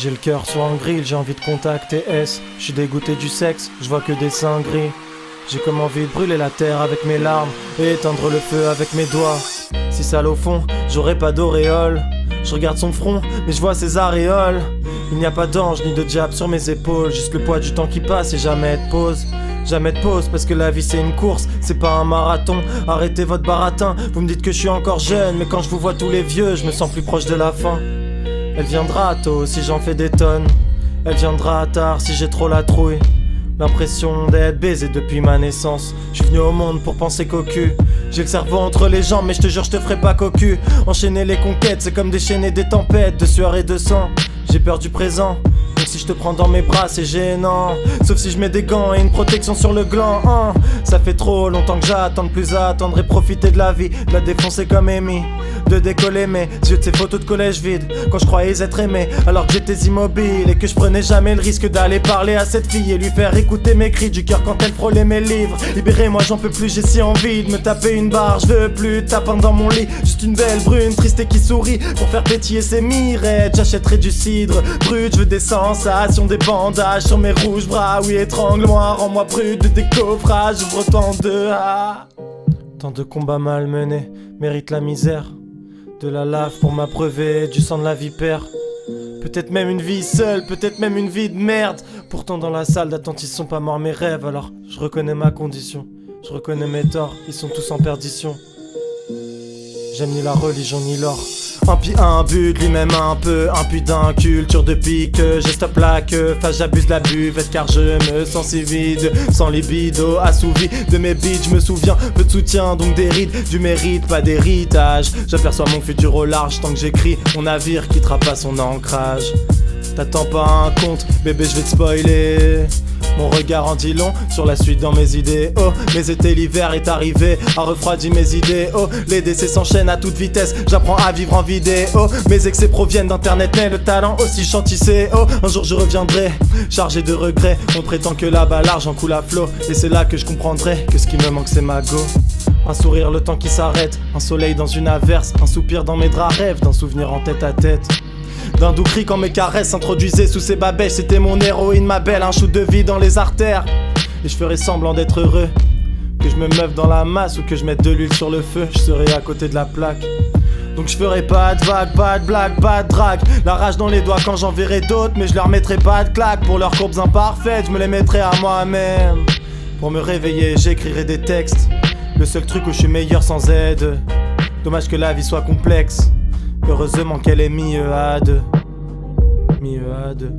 J'ai le cœur sur un grill, j'ai envie de contacter S. Je suis dégoûté du sexe, je vois que des seins gris. J'ai comme envie de brûler la terre avec mes larmes et éteindre le feu avec mes doigts. Si sale au fond, j'aurais pas d'auréole. Je regarde son front, mais je vois ses aréoles. Il n'y a pas d'ange ni de diable sur mes épaules, juste le poids du temps qui passe et jamais de pause. Jamais de pause parce que la vie c'est une course, c'est pas un marathon. Arrêtez votre baratin, vous me dites que je suis encore jeune, mais quand je vous vois tous les vieux, je me sens plus proche de la fin. Elle viendra tôt si j'en fais des tonnes. Elle viendra tard si j'ai trop la trouille. L'impression d'être baisé depuis ma naissance. Je suis venu au monde pour penser qu'au cul. J'ai le cerveau entre les jambes mais je te jure je te ferai pas cocu. Enchaîner les conquêtes c'est comme déchaîner des tempêtes de sueur et de sang. J'ai peur du présent, donc si je te prends dans mes bras c'est gênant. Sauf si je mets des gants et une protection sur le gland, hein. Ça fait trop longtemps que j'attends, plus à attendre et profiter de la vie. De la défoncer comme Amy, de décoller mes yeux de ces photos de collège vides. Quand je croyais être aimé alors que j'étais immobile et que je prenais jamais le risque d'aller parler à cette fille et lui faire écouter mes cris du cœur quand elle frôlait mes livres. Libérez-moi, j'en peux plus, j'ai si envie de me taper une barre. Je veux plus de tapin dans mon lit, juste une belle brune triste et qui sourit pour faire pétiller ses mirettes. J'achèterai du cidre brut, je veux des sensations, des bandages sur mes rouges bras. Oui, étrangle-moi, rends-moi brut de décoffrage. J'ouvre tant de tant de combats mal menés méritent la misère. De la lave pour m'abreuver, du sang de la vipère. Peut-être même une vie seule, peut-être même une vie de merde. Pourtant dans la salle d'attente ils sont pas morts mes rêves. Alors je reconnais ma condition, je reconnais mes torts, ils sont tous en perdition. J'aime ni la religion ni l'or. Un pis un but, lui-même un peu impudent. Culture depuis que je stoppe la queue. Face j'abuse de la buvette car je me sens si vide. Sans libido assouvi de mes beats. Je me souviens, peu de soutien donc des rides. Du mérite, pas d'héritage. J'aperçois mon futur au large tant que j'écris. Mon navire quittera pas son ancrage. T'attends pas un compte, bébé je vais te spoiler. Mon regard en dit long sur la suite dans mes idées. Oh, mais été l'hiver est arrivé, a refroidi mes idées. Oh, les décès s'enchaînent à toute vitesse, j'apprends à vivre en vidéo. Mes excès proviennent d'internet, mais le talent aussi chantissé. Oh, un jour je reviendrai, chargé de regrets. On prétend que là-bas l'argent coule à flot. Et c'est là que je comprendrai que ce qui me manque c'est ma go. Un sourire le temps qui s'arrête, un soleil dans une averse. Un soupir dans mes draps, rêve d'un souvenir en tête à tête. D'un doux cri quand mes caresses s'introduisaient sous ses babèches. C'était mon héroïne ma belle, un shoot de vie dans les artères. Et je ferais semblant d'être heureux, que je me meuve dans la masse ou que je mette de l'huile sur le feu. Je serais à côté de la plaque. Donc je ferai pas de vagues, pas de blagues, pas de drague. La rage dans les doigts quand j'en verrai d'autres. Mais je leur mettrai pas de claques pour leurs courbes imparfaites. Je me les mettrai à moi-même. Pour me réveiller j'écrirai des textes. Le seul truc où je suis meilleur sans aide. Dommage que la vie soit complexe. Heureusement qu'elle est mieux à deux. Mieux à deux.